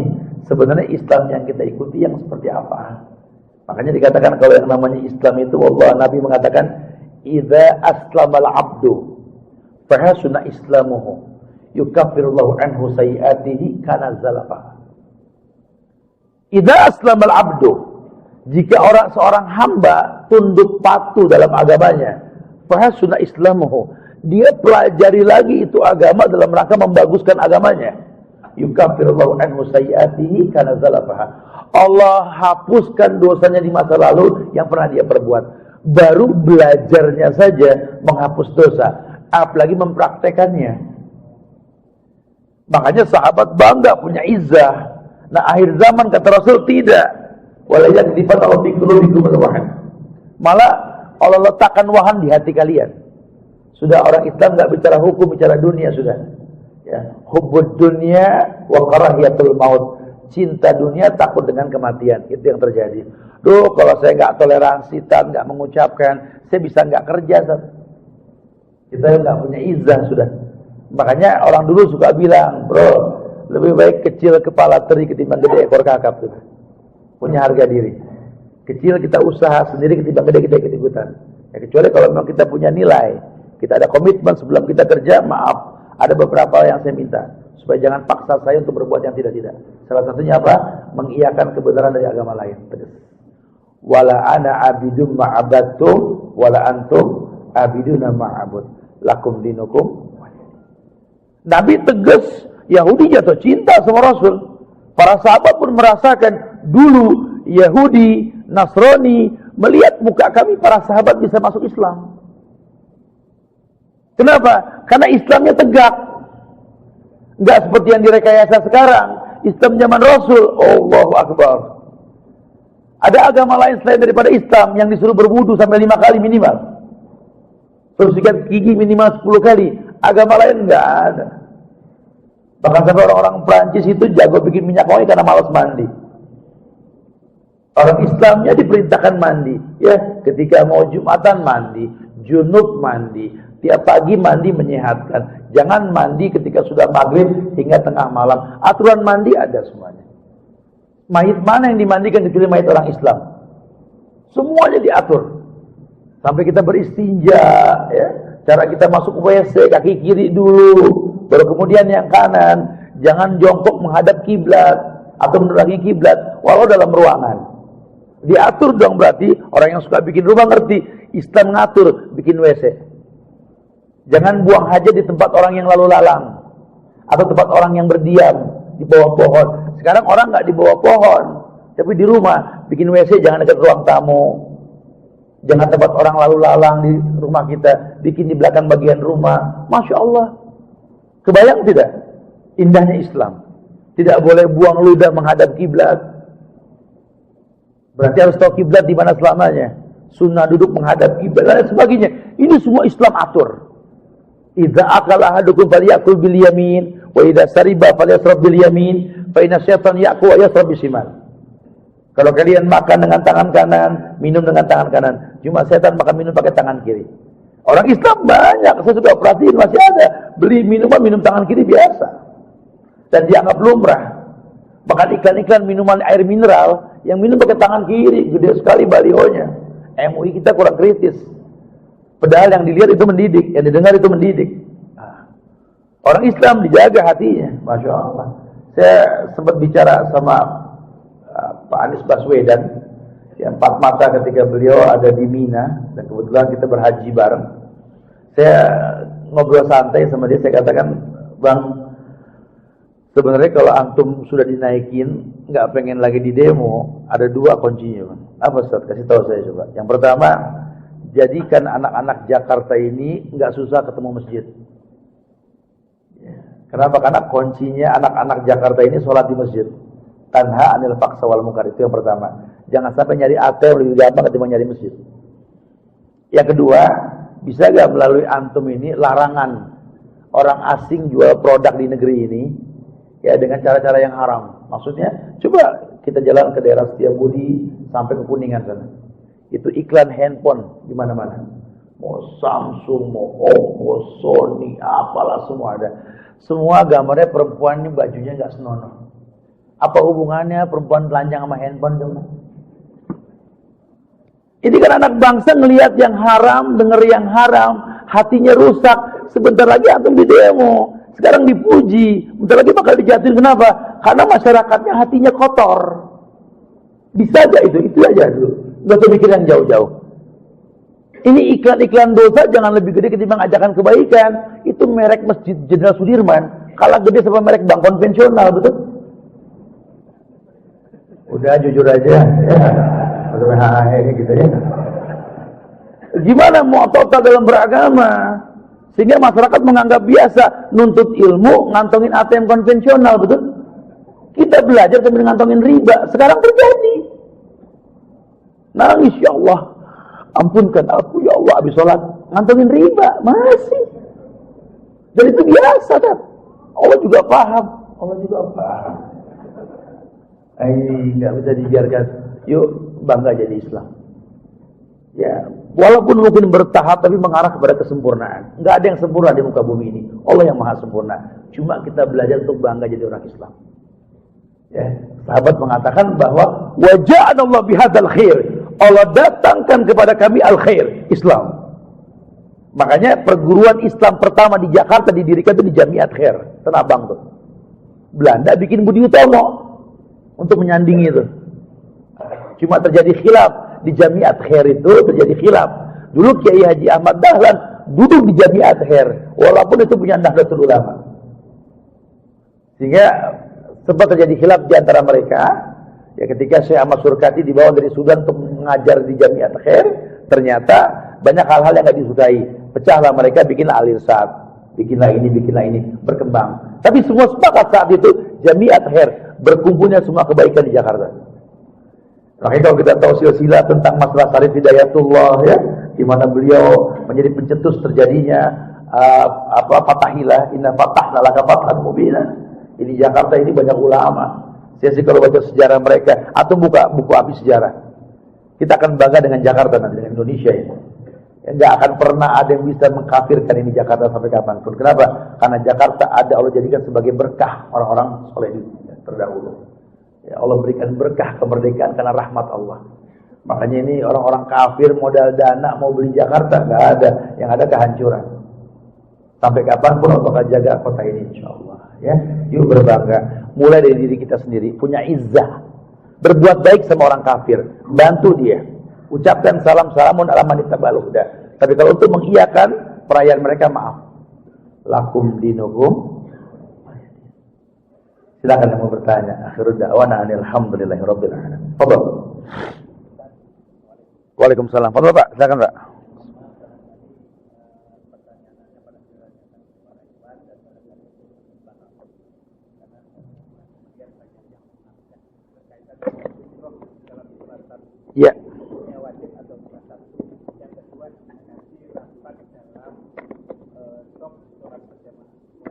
sebenarnya Islam yang kita ikuti yang seperti apa. Makanya dikatakan kalau yang namanya Islam itu Allah Nabi mengatakan idza aslamal abdu fa hasuna islamuhu yukaffirullahu anhu sayiatihi kana zalafa. Idza aslamal abdu, jika seorang hamba tunduk patuh dalam agamanya, fa hasuna islamuhu, dia pelajari lagi itu agama dalam rangka membaguskan agamanya. Yukaffirullahu anhu sayiatihi kana zalafaha. Allah hapuskan dosanya di masa lalu yang pernah dia perbuat. Baru belajarnya saja menghapus dosa, apalagi mempraktekannya. Makanya sahabat bangga punya izzah. Nah, akhir zaman kata Rasul tidak. Wala yakdifan Allah fi qulubikum wahan. Malah Allah letakkan wahan di hati kalian. Sudah orang Islam enggak bicara hukum, bicara dunia sudah. Ya, hubbud dunya wa karahiyatul maut. Cinta dunia, takut dengan kematian. Itu yang terjadi. Duh, kalau saya nggak toleransi, nggak mengucapkan, saya bisa nggak kerja. Kita nggak punya izzah sudah. Makanya orang dulu suka bilang, bro, lebih baik kecil kepala teri ketimbang gede ekor kakap. Tuh. Punya harga diri. Kecil kita usaha sendiri ketimbang gede kita ikut-ikutan. Ya, kecuali kalau memang kita punya nilai, kita ada komitmen sebelum kita kerja, maaf, ada beberapa yang saya minta. Supaya jangan paksa saya untuk berbuat yang tidak-tidak. Salah satunya apa? Mengiyakan kebenaran dari agama lain. Tegas. Wala ana abidum ma'abattum wala antum abiduna ma'abud. Lakum dinukum. Nabi tegas, Yahudi jatuh cinta sama Rasul. Para sahabat pun merasakan dulu Yahudi, Nasrani melihat muka kami para sahabat bisa masuk Islam. Kenapa? Karena Islamnya tegak. Enggak seperti yang direkayasa sekarang. Islam zaman Rasul, Allahu Akbar. Ada agama lain selain daripada Islam yang disuruh berwudu sampai 5 kali minimal. Terus sikat gigi minimal 10 kali. Agama lain enggak ada. Bahkan sampai orang-orang Prancis itu jago bikin minyak wangi karena malas mandi. Orang Islamnya diperintahkan mandi. Ya, ketika mau Jumatan mandi, junub mandi. Tiap pagi mandi menyehatkan. Jangan mandi ketika sudah maghrib hingga tengah malam. Aturan mandi ada semuanya. Mayit mana yang dimandikan kecuali mayit orang Islam? Semuanya diatur. Sampai kita beristinja, ya. Cara kita masuk WC, kaki kiri dulu, baru kemudian yang kanan. Jangan jongkok menghadap kiblat atau menerangi kiblat walau dalam ruangan. Diatur dong berarti orang yang suka bikin rumah ngerti. Islam ngatur bikin WC. Jangan buang hajat di tempat orang yang lalu lalang atau tempat orang yang berdiam di bawah pohon. Sekarang orang nggak di bawah pohon, tapi di rumah bikin WC jangan dekat ruang tamu. Jangan tempat orang lalu lalang di rumah kita, bikin di belakang bagian rumah. Masya Allah. Kebayang tidak? Indahnya Islam. Tidak boleh buang ludah menghadap kiblat. Berarti harus tahu kiblat di mana selamanya. Sunnah duduk menghadap kiblat dan sebagainya. Ini semua Islam atur. Idza akala ahadukum falyakul bil yamin wa idza sariba falyasrab bil yamin fa inna syaitan ya'kul wa yasrab bisimal. Kalau kalian makan dengan tangan kanan, minum dengan tangan kanan. Cuma setan makan minum pakai tangan kiri. Orang Islam banyak, saya sudah perhatiin masih ada beli minuman minum tangan kiri biasa. Dan dianggap lumrah. Bahkan iklan-iklan minuman air mineral yang minum pakai tangan kiri, gede sekali balihonya. MUI kita kurang kritis. Padahal yang dilihat itu mendidik, yang didengar itu mendidik. Orang Islam dijaga hatinya, Masya Allah. Saya sempat bicara sama Pak Anies Baswedan, yang 4 mata ketika beliau ada di Mina, dan kebetulan kita berhaji bareng. Saya ngobrol santai sama dia, saya katakan, Bang, sebenarnya kalau antum sudah dinaikin, nggak pengen lagi di demo, ada 2 kuncinya, Bang. Apa Ustaz? Kasih tahu saya coba. Yang pertama, jadikan anak-anak Jakarta ini nggak susah ketemu masjid. Kenapa? Karena kuncinya anak-anak Jakarta ini sholat di masjid. Tanha anil faksa wal munkar, itu yang pertama. Jangan sampai nyari ATM lebih gampang ketimbang nyari masjid. Yang kedua, bisa gak melalui antum ini larangan orang asing jual produk di negeri ini ya dengan cara-cara yang haram. Maksudnya, coba kita jalan ke daerah Setiabudi sampai ke Kuningan sana. Itu iklan handphone di mana-mana. Mau Samsung, mau Oppo, Sony, apalah semua ada. Semua gambarnya perempuan ini bajunya nggak senonoh. Apa hubungannya perempuan telanjang sama handphone dong? Ini kan anak bangsa ngelihat yang haram, denger yang haram, hatinya rusak. Sebentar lagi antum di demo, sekarang dipuji, bentar lagi bakal dijatuhin. Kenapa? Karena masyarakatnya hatinya kotor. Bisa aja itu aja dulu. Gak usah mikir yang jauh-jauh. Ini iklan-iklan dosa jangan lebih gede ketimbang ajakan kebaikan. Itu merek Masjid Jenderal Sudirman kalah gede sama merek bank konvensional, betul? Udah jujur aja ya. Gitu ya. Gimana mau total dalam beragama sehingga masyarakat menganggap biasa nuntut ilmu ngantongin ATM konvensional, betul? Kita belajar sambil ngantongin riba. Sekarang terjadi. Nangis, ya Allah, ampunkan aku ya Allah, habis sholat ngantongin riba masih. Dan itu biasa kan? Allah juga paham. Nggak bisa dibiarkan. Yuk bangga jadi Islam. Ya, walaupun mungkin bertahap tapi mengarah kepada kesempurnaan. Nggak ada yang sempurna di muka bumi ini. Allah yang maha sempurna. Cuma kita belajar untuk bangga jadi orang Islam. Ya, sahabat mengatakan bahwa waja'anallahu bihadzal khair. Allah datangkan kepada kami al-khair, Islam. Makanya perguruan Islam pertama di Jakarta didirikan itu di Jamiat Khair, Tanah Abang tuh. Belanda bikin Budi Utomo untuk menyandingi itu. Cuma terjadi khilaf di Jamiat Khair itu, terjadi khilaf. Dulu Kiai Haji Ahmad Dahlan duduk di Jamiat Khair, walaupun itu punya Nahdlatul Ulama. Sehingga sempat terjadi khilaf di antara mereka. Ya, ketika Syekh Ahmad Surkati dibawa dari Sudan untuk mengajar di Jamiat Khair, ternyata banyak hal-hal yang nggak disukai. Pecahlah mereka, bikinlah Al-Irsad, bikinlah ini, berkembang. Tapi semua sepakat saat itu Jamiat Khair, berkumpulnya semua kebaikan di Jakarta. Makanya kalau kita tahu silsilah tentang masalah Syarif Hidayatullah ya, di mana beliau menjadi pencetus terjadinya fatahilah, inna fatahna laka fathan mubina. Di Jakarta ini banyak ulama. Saya sih kalau baca sejarah mereka atau buka buku api sejarah, kita akan bangga dengan Jakarta nanti, dengan Indonesia ini. Nggak akan pernah ada yang bisa mengkafirkan ini Jakarta sampai kapanpun. Kenapa? Karena Jakarta ada Allah jadikan sebagai berkah orang-orang soleh terdahulu. Ya, Allah berikan berkah kemerdekaan karena rahmat Allah. Makanya ini orang-orang kafir modal dana mau beli Jakarta nggak ada, yang ada kehancuran. Sampai kapanpun Allah akan jaga kota ini, insya Allah. Ya, yuk berbangga. Mulai dari diri kita sendiri, punya izzah. Berbuat baik sama orang kafir, bantu dia. Ucapkan salam-salamun ala man ittaba'al huda. Tapi kalau untuk mengiyakan perayaan mereka, maaf. Lakum dinukum. Silakan yang mau bertanya. Akhirud da'wana alhamdulillahi rabbil alamin. Fadhal. Waalaikumsalam. Fadhal Pak, silakan Pak. Ya.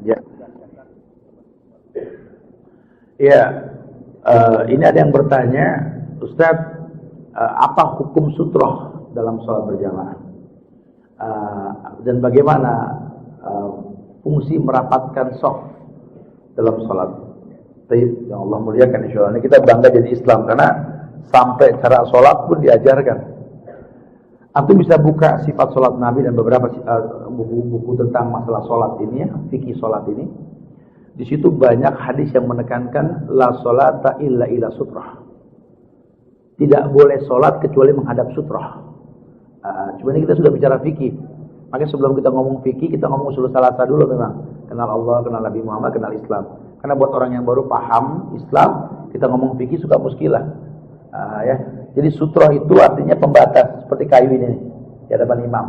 Ya. Ya. Ini ada yang bertanya, Ustadz, apa hukum sutroh dalam sholat berjamaah? Dan bagaimana fungsi merapatkan shaf dalam sholat? Yang Allah muliakan, insyaallah ini kita bangga jadi Islam karena sampai cara sholat pun diajarkan. Antum bisa buka sifat sholat Nabi dan beberapa buku-buku tentang masalah sholat ini, ya, fikih sholat ini. Di situ banyak hadis yang menekankan la sholata illa ila sutrah. Tidak boleh sholat kecuali menghadap sutrah. Cuma ini kita sudah bicara fikih. Makanya sebelum kita ngomong fikih, kita ngomong usul salasa dulu memang. Kenal Allah, kenal Nabi Muhammad, kenal Islam. Karena buat orang yang baru paham Islam, kita ngomong fikih suka muskilah. Ya. Jadi sutroh itu artinya pembatas seperti kayu ini di hadapan imam.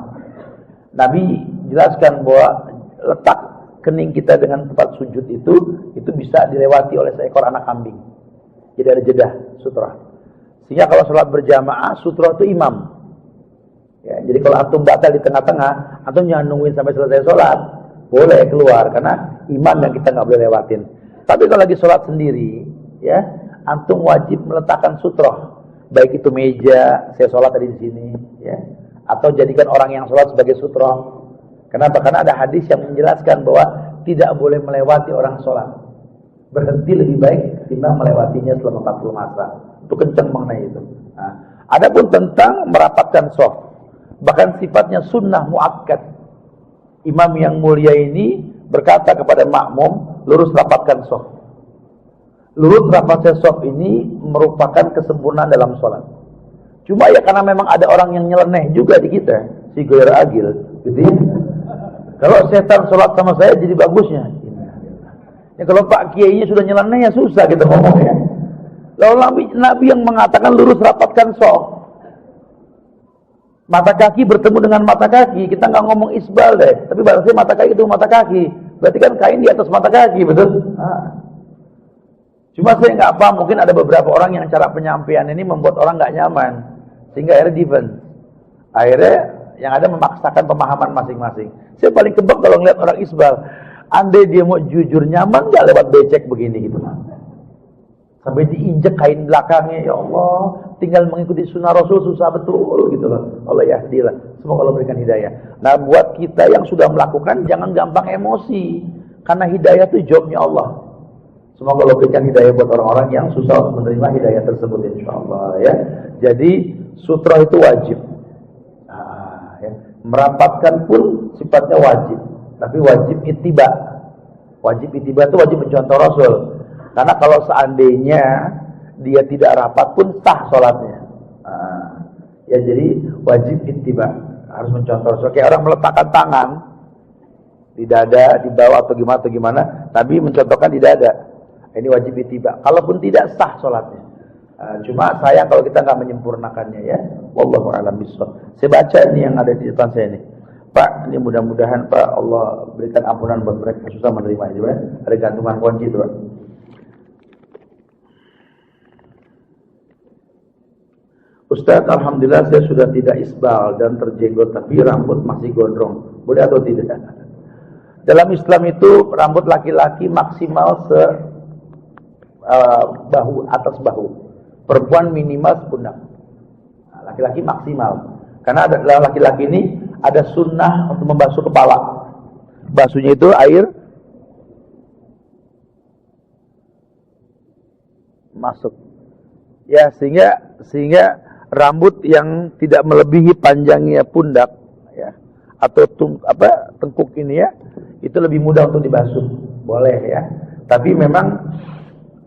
Nabi jelaskan bahwa letak kening kita dengan tempat sujud itu bisa dilewati oleh seekor anak kambing. Jadi ada jeda sutroh. Sehingga kalau sholat berjamaah, sutroh itu imam. Ya, jadi kalau antum batal di tengah-tengah, antum jangan nungguin sampai selesai sholat, boleh keluar karena imam yang kita nggak boleh lewatin. Tapi kalau lagi sholat sendiri, ya, antum wajib meletakkan sutroh, baik itu meja, saya sholat tadi di sini, ya, atau jadikan orang yang sholat sebagai sutroh. Kenapa? Karena ada hadis yang menjelaskan bahwa tidak boleh melewati orang sholat. Berhenti lebih baik ketimbang melewatinya selama 40 masa. Itu kencang mengenai itu. Nah, adapun tentang merapatkan shaf, bahkan sifatnya sunnah muakkad. Imam yang mulia ini berkata kepada makmum, lurus rapatkan shaf. Lurus rapatkan shaf ini merupakan kesempurnaan dalam sholat. Cuma ya karena memang ada orang yang nyeleneh juga di kita, si goyor agil, gitu ya. Kalau setan sholat sama saya jadi bagusnya. Ya, kalau Pak Kiainya sudah nyeleneh ya susah kita ngomongnya. Lalu Nabi yang mengatakan lurus rapatkan shaf. Mata kaki bertemu dengan mata kaki, kita nggak ngomong isbal deh, tapi berarti mata kaki itu mata kaki. Berarti kan kain di atas mata kaki, betul? Cuma saya nggak paham, mungkin ada beberapa orang yang cara penyampaian ini membuat orang nggak nyaman, sehingga akhirnya defense. Akhirnya yang ada memaksakan pemahaman masing-masing. Saya paling kebak kalau ngeliat orang isbal, andai dia mau jujur nyaman nggak lewat becek begini gitu. Sampai diinjek kain belakangnya, ya Allah, tinggal mengikuti sunnah Rasul susah betul gitu loh. Allah yahdilah, semoga Allah berikan hidayah. Nah, buat kita yang sudah melakukan jangan gampang emosi, karena hidayah itu jawabnya Allah. Semoga Allah berikan hidayah buat orang-orang yang susah untuk menerima hidayah tersebut, insyaallah ya. Jadi sutra itu wajib. Ya. Merapatkan pun sifatnya wajib, tapi wajib ittiba. Wajib ittiba itu wajib mencontoh Rasul. Karena kalau seandainya dia tidak rapat pun sah sholatnya. Ya jadi wajib ittiba, harus mencontoh. So, kayak orang meletakkan tangan di dada, di bawah atau gimana, Nabi mencontohkan di dada. Ini wajib ittiba. Kalaupun tidak sah sholatnya. Cuma sayang kalau kita nggak menyempurnakannya ya. Wallahu a'lam bishawab. Saya baca ini yang ada di depan saya ini. Pak, ini mudah-mudahan Pak Allah berikan ampunan buat mereka yang susah menerima ini. Ada gantungan kunci itu Pak. Ustaz, alhamdulillah saya sudah tidak isbal dan terjenggot, tapi rambut masih gondrong. Boleh atau tidak? Dalam Islam itu rambut laki-laki maksimal bahu, atas bahu. Perempuan minimal sepundak. Nah, laki-laki maksimal. Karena dalam laki-laki ini ada sunnah untuk membasuh kepala. Basuhnya itu air masuk. Ya, sehingga rambut yang tidak melebihi panjangnya pundak ya, atau tengkuk ini ya, itu lebih mudah untuk dibasuh. Boleh ya. Tapi memang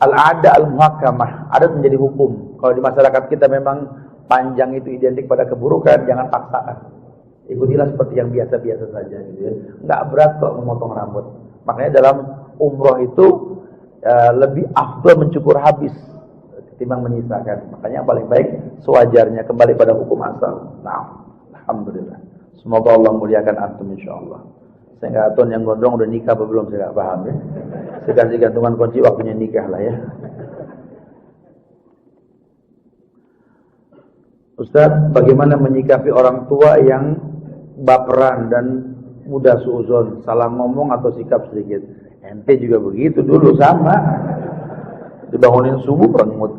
al-ada al-muhakkamah, adat menjadi hukum. Kalau di masyarakat kita memang panjang itu identik pada keburukan, jangan paksakan. Ikutilah seperti yang biasa-biasa saja gitu ya. Enggak berat kok memotong rambut. Makanya dalam umroh itu lebih afdal mencukur habis ketimbang menyisakan. Makanya yang paling baik sewajarnya, kembali pada hukum asal. Nah, alhamdulillah. Semoga Allah muliakan antum insyaallah. Saya nggak tahu yang gondrong udah nikah apa belum, saya nggak paham ya. Saya kasih gantungan kunci waktunya nikah lah ya. Ustaz, bagaimana menyikapi orang tua yang baperan dan mudah suuzon, salah ngomong atau sikap sedikit? Ente juga begitu dulu sama. Dibangunin subuh perengut.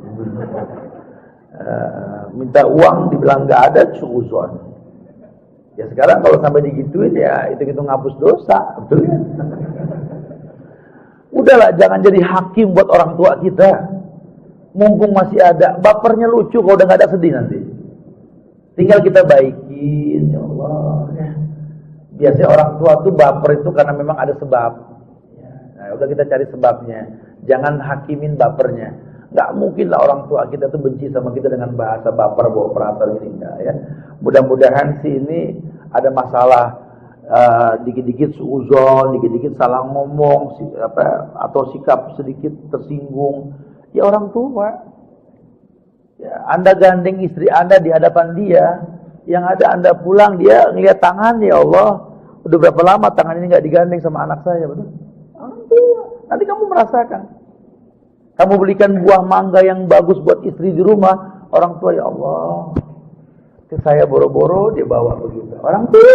Minta uang dibilang nggak ada, suuzon. Ya sekarang kalau sampai digituin ya itu ngapus dosa, betul ya? Udahlah, jangan jadi hakim buat orang tua kita. Mumpung masih ada, bapernya lucu kalau udah nggak ada sedih nanti. Tinggal kita baikin, ya Allah. Ya. Biasanya orang tua tuh baper itu karena memang ada sebab. Ya. Nah, udah kita cari sebabnya. Jangan hakimin bapernya. Nggak mungkin lah orang tua kita tuh benci sama kita dengan bahasa baper, bawa perasaan ini enggak ya. Mudah-mudahan sih ini ada masalah dikit-dikit suuzon, dikit-dikit salah ngomong, atau sikap sedikit tersinggung. Ya orang tua. Ya, Anda gandeng istri Anda di hadapan dia, yang ada Anda pulang dia ngelihat tangan, ya Allah, udah berapa lama tangan ini nggak digandeng sama anak saya, betul? Orang tua. Nanti kamu merasakan. Kamu belikan buah mangga yang bagus buat istri di rumah, orang tua, ya Allah, saya boro-boro dia bawa begitu. Orang tua.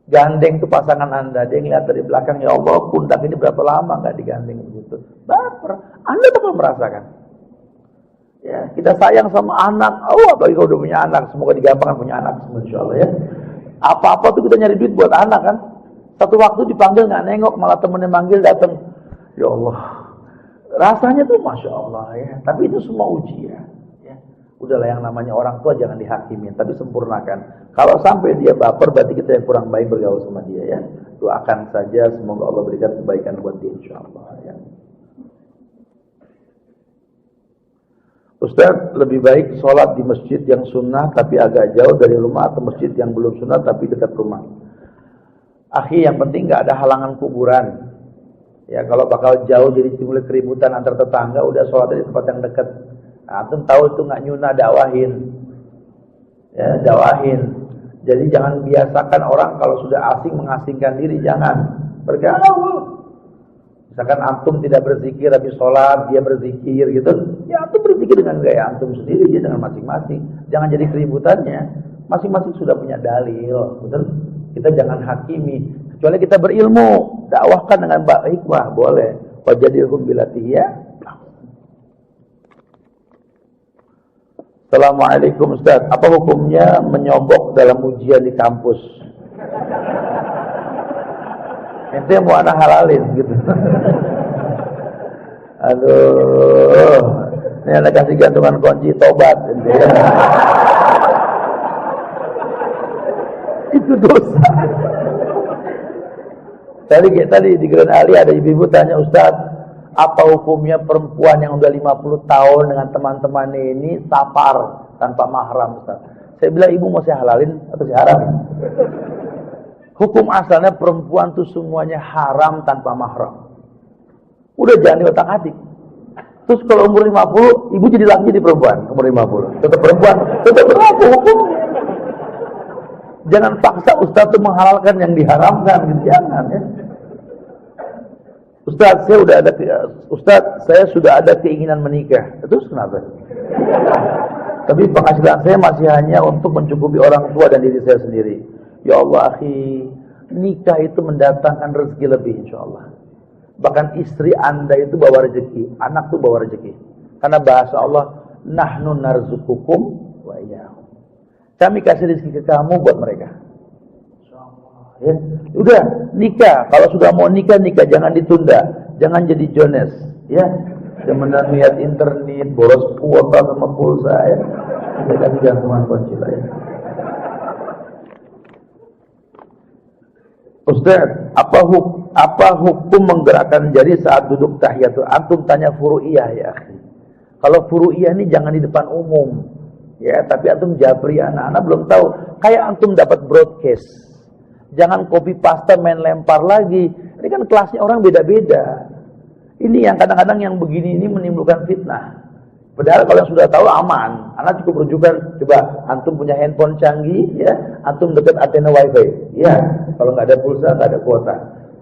Gandeng tuh pasangan Anda, dia ngeliat dari belakang, ya Allah, pundak ini berapa lama nggak digandeng begitu. Baper. Anda bakal merasakan. Ya, kita sayang sama anak. Oh, apalagi kalau udah punya anak, semoga digampangkan punya anak semua insyaallah ya. Apa-apa tuh kita nyari duit buat anak kan. Satu waktu dipanggil nggak nengok, malah temennya manggil datang. Ya Allah. Rasanya tuh Masya Allah ya. Tapi itu semua ujian ya. Udahlah, yang namanya orang tua jangan dihakimin, tapi sempurnakan. Kalau sampai dia baper, berarti kita yang kurang baik bergaul sama dia ya. Doakan saja, semoga Allah berikan kebaikan buat dia insyaallah ya. Ustaz, lebih baik sholat di masjid yang sunnah tapi agak jauh dari rumah, atau masjid yang belum sunnah tapi dekat rumah? Akhi, yang penting nggak ada halangan kuburan. Ya, kalau bakal jauh jadi timbul keributan antar tetangga, udah sholat di tempat yang dekat. Nah, antum tahu itu nggak nyunah, dakwahin. Ya, dakwahin. Jadi jangan biasakan orang kalau sudah asing mengasingkan diri, jangan bergaul. Misalkan antum tidak berzikir tapi sholat, dia berzikir gitu. Ya antum berzikir dengan gaya antum sendiri, dia dengan masing-masing. Jangan jadi keributannya. Masing-masing sudah punya dalil, betul? Kita jangan hakimi. Kecuali kita berilmu, dakwahkan dengan baik, wah boleh. Wajadilhum bilatihya. Assalamualaikum Ustaz, apa hukumnya menyogok dalam ujian di kampus? Itu yang mau anak halalin gitu. Aduh, ini anak kasih gantungan kunci tobat. Itu dosa. Tadi di Grand Ali ada ibu-ibu tanya, Ustaz, apa hukumnya perempuan yang udah 50 tahun dengan teman-temannya ini safar tanpa mahram, Ustaz? Saya bilang, ibu mau saya halalin atau saya haramin? Hukum asalnya perempuan tuh semuanya haram tanpa mahram. Udah jangan diotak-atik. Terus kalau umur 50, ibu jadi laki jadi perempuan, umur 50. Tetap perempuan, tetap berlaku hukumnya. Jangan paksa Ustaz itu menghalalkan yang diharamkan, jangan ya. Ustaz, saya sudah ada keinginan menikah. Terus kenapa? Tapi penghasilan saya masih hanya untuk mencukupi orang tua dan diri saya sendiri. Ya Allah, akhi, nikah itu mendatangkan rezeki lebih insyaallah. Bahkan istri Anda itu bawa rezeki, anak itu bawa rezeki. Karena bahasa Allah, nahnu narzuqukum wa iyyahum. Kami kasih rezeki ke kamu buat mereka. Ya, udah nikah. Kalau sudah mau nikah, jangan ditunda, jangan jadi Jones, ya. Jangan lihat internet, boros kuota sama pulsa, ya. Kita gantungan kunci lah, ya. Ustaz, apa hukum menggerakkan jari saat duduk tahiyatul? Antum tanya furu'iyah ya, akhi. Kalau furu'iyah ini jangan di depan umum. Ya, tapi antum japri anak-anak belum tahu. Kayak antum dapat broadcast. Jangan copy paste main lempar lagi. Ini kan kelasnya orang beda-beda. Ini yang kadang-kadang yang begini ini menimbulkan fitnah. Padahal kalau yang sudah tahu aman. Anak cukup rujukan, coba antum punya handphone canggih, ya, antum dekat antena wifi. Ya, kalau nggak ada pulsa, nggak ada kuota.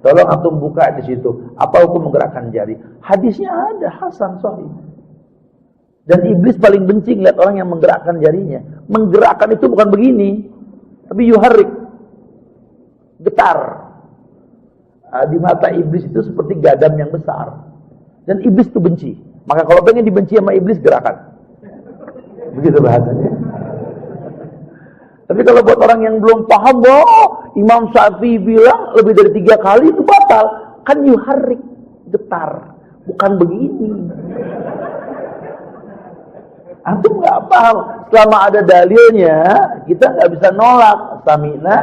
Tolong antum buka di situ. Apa hukum menggerakkan jari? Hadisnya ada, Hasan Sahih. Dan iblis paling benci lihat orang yang menggerakkan jarinya. Menggerakkan itu bukan begini, tapi yuharrik, getar. Di mata iblis itu seperti gadam yang besar. Dan iblis itu benci. Maka kalau pengen dibenci sama iblis, gerakan. Begitu bahasanya. Tapi kalau buat orang yang belum paham, Imam Syafi'i bilang lebih dari 3 kali itu batal. Kan yuharrik, getar. Bukan begini. Antum nggak paham. Selama ada dalilnya, kita nggak bisa nolak. Sami'na.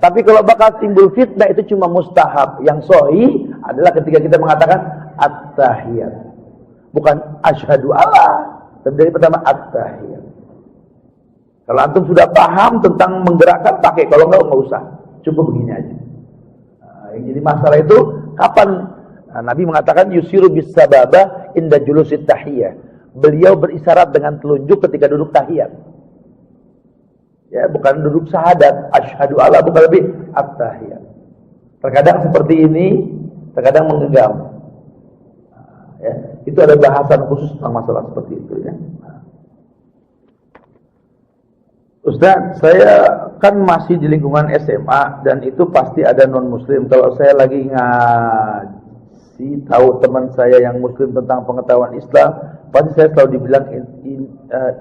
Tapi kalau bakal timbul fitnah itu cuma mustahab. Yang sahih adalah ketika kita mengatakan at-tahiyat. Bukan asyhadu Allah. Tapi dari pertama at-tahiyat. Kalau antum sudah paham tentang menggerakkan, pakai. Kalau enggak usah. Cukup begini aja. Yang jadi masalah itu kapan Nabi mengatakan yusiru bis sababah inda julusit tahiyah. Beliau berisyarat dengan telunjuk ketika duduk tahiyat. Ya, bukan duduk syahadat, asyhadu alla, bukan lebih at-tahiyat. Terkadang seperti ini, terkadang menggenggam. Ya, itu ada bahasan khusus tentang masalah seperti itu, ya. Ustaz, saya kan masih di lingkungan SMA dan itu pasti ada non muslim. Kalau saya lagi ngaji, tahu teman saya yang muslim tentang pengetahuan Islam, pasti saya selalu dibilang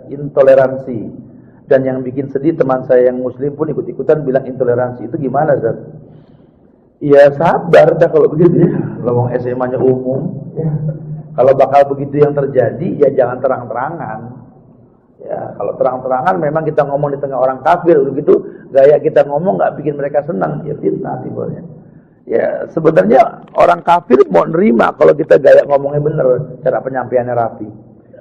intoleransi. Dan yang bikin sedih teman saya yang muslim pun ikut-ikutan bilang intoleransi. Itu gimana, Zat? Ya sabar dah kalau begitu ya. Lowong SMA-nya umum. Ya. Kalau bakal begitu yang terjadi, ya jangan terang-terangan. Ya, kalau terang-terangan memang kita ngomong di tengah orang kafir, begitu gaya kita ngomong nggak bikin mereka senang, ya fitnah timbulnya. Ya sebenarnya orang kafir mau nerima kalau kita gaya ngomongnya bener, cara penyampaiannya rapi.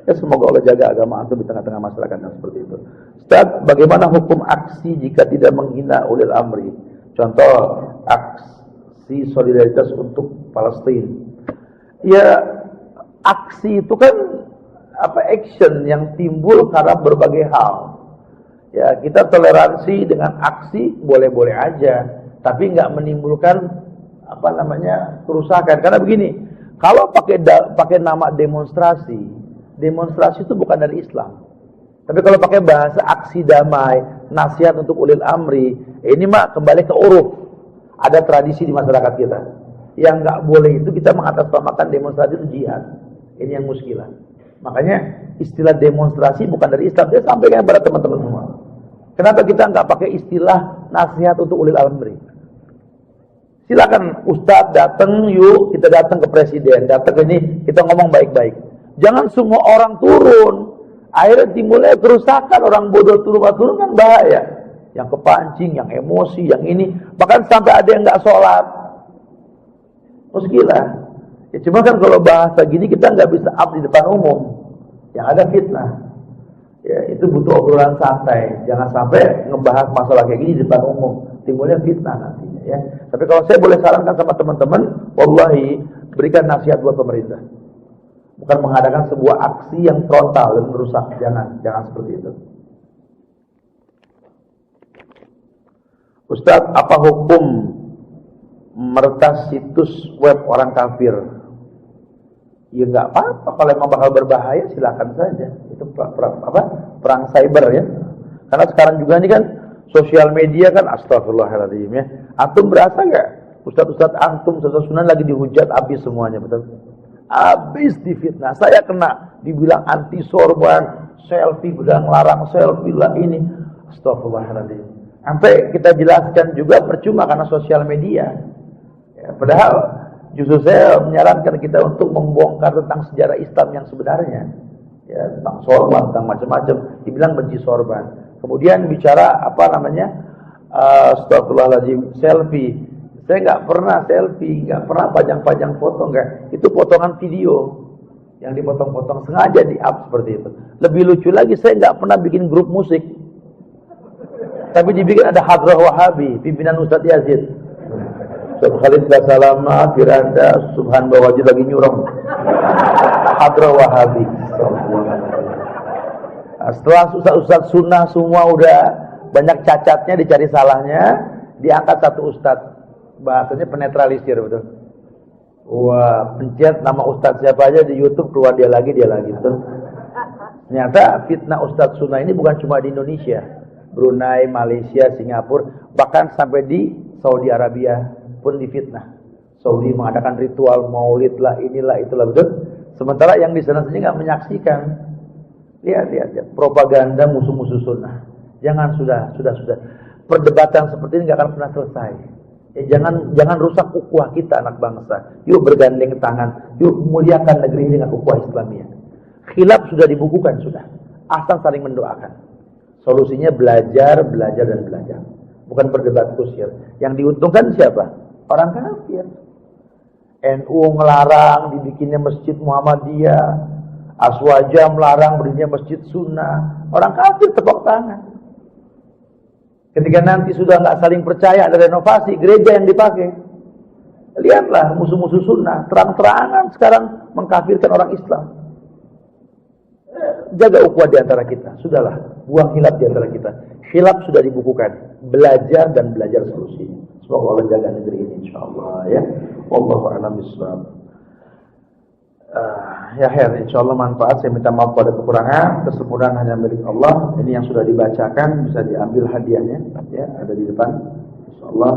Ya semoga Allah jaga agama antum di tengah-tengah masyarakat yang seperti itu. Ustaz, bagaimana hukum aksi jika tidak menghina ulil amri? Contoh, aksi solidaritas untuk Palestina. Ya, aksi itu kan action yang timbul karena berbagai hal. Ya, kita toleransi dengan aksi boleh-boleh aja, tapi nggak menimbulkan kerusakan. Karena begini, kalau pakai nama demonstrasi itu bukan dari Islam. Tapi kalau pakai bahasa aksi damai, nasihat untuk ulil amri, ini mah kembali ke uruf. Ada tradisi di masyarakat kita. Yang nggak boleh itu kita mengatasnamakan demonstrasi itu jihad. Ini yang muskilah. Makanya istilah demonstrasi bukan dari Islam. Dia sampaikan kepada teman-teman semua. Kenapa kita nggak pakai istilah nasihat untuk ulil amri? Silakan Ustadz datang, yuk kita datang ke presiden, datang ke ini, kita ngomong baik-baik. Jangan semua orang turun. Akhirnya timbulnya kerusakan, orang bodoh turun kan bahaya. Yang kepancing, yang emosi, yang ini. Bahkan sampai ada yang nggak sholat. Muskilah. Ya, cuma kan kalau bahasa gini kita nggak bisa up di depan umum. Yang ada fitnah. Ya, itu butuh obrolan santai. Jangan sampai ngebahas masalah kayak gini di depan umum. Timbulnya fitnah nantinya. Ya. Tapi kalau saya boleh sarankan sama teman-teman, wallahi berikan nasihat buat pemerintah. Bukan mengadakan sebuah aksi yang frontal dan merusak. Jangan seperti itu. Ustadz, apa hukum meretas situs web orang kafir? Ya nggak apa-apa, kalau emang bakal berbahaya silakan saja. Itu perang cyber ya. Karena sekarang juga ini kan sosial media kan astagfirullahaladzim ya. Antum berasa nggak? Ustadz antum, Ustadz Sunan lagi dihujat habis semuanya, betul? Habis difitnah. Saya kena dibilang anti sorban, selfie, bilang larang selfie, bilang ini. Astagfirullahaladzim. Sampai kita jelaskan juga percuma karena sosial media. Ya, padahal justru saya menyarankan kita untuk membongkar tentang sejarah Islam yang sebenarnya. Ya, tentang sorban, tentang macam-macam. Dibilang benci sorban. Kemudian bicara astagfirullahaladzim, selfie. Saya nggak pernah selfie, nggak pernah pajang-pajang foto, nggak. Itu potongan video. Yang dipotong-potong sengaja di-up seperti itu. Lebih lucu lagi, saya nggak pernah bikin grup musik. Tapi dibikin ada Hadrah Wahabi, pimpinan Ustadz Yazid. Ustadz Khalid gak salamat, Firanda, Subhan Bawajid lagi nyurong. Hadrah Wahabi. Nah, setelah Ustadz sunnah semua udah banyak cacatnya, dicari salahnya, diangkat satu Ustadz. Bahasanya penetralisir, betul. Wah, pencet nama Ustadz siapa aja di YouTube, keluar dia lagi, betul. Ternyata fitnah Ustadz sunnah ini bukan cuma di Indonesia, Brunei, Malaysia, Singapura, bahkan sampai di Saudi Arabia pun difitnah. Saudi mengadakan ritual maulid lah, inilah, itulah, betul. Sementara yang di sana saja nggak menyaksikan. Lihat, propaganda musuh-musuh sunnah. Jangan, sudah. Perdebatan seperti ini nggak akan pernah selesai. Jangan rusak ukhuwah kita anak bangsa. Yuk bergandeng tangan, yuk muliakan negeri ini dengan ukhuwah Islamiyah. Khilaf sudah dibukukan sudah. Asal saling mendoakan. Solusinya belajar. Bukan berdebat kusir. Yang diuntungkan siapa? Orang kafir. NU melarang dibikinnya masjid Muhammadiyah. Aswaja melarang berdirinya masjid sunnah. Orang kafir tepuk tangan. Ketika nanti sudah nggak saling percaya, ada renovasi gereja yang dipakai. Lihatlah musuh-musuh sunnah terang-terangan sekarang mengkafirkan orang Islam. Jaga ukhuwah di antara kita. Sudahlah, buang khilaf di antara kita. Khilaf sudah dibukukan. Belajar solusi. Semoga Allah jaga negeri ini insyaallah ya. Wallahu a'lam bishawab. Ya Her, insyaallah manfaat. Saya minta maaf pada kekurangan. Kesempurnaan hanya milik Allah. Ini yang sudah dibacakan bisa diambil hadiahnya ya, ada di depan. Insyaallah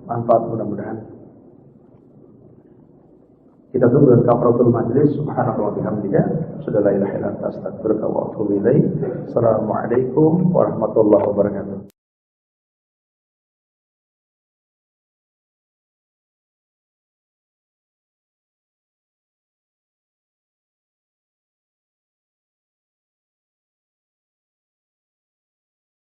manfaat mudah-mudahan. Kita tunggu dengan kafaratul majlis. Subhanallah wa bihamdika, asyhadu an la ilaha illa anta, astaghfiruka wa atubu ilaik. Assalamualaikum warahmatullahi wabarakatuh.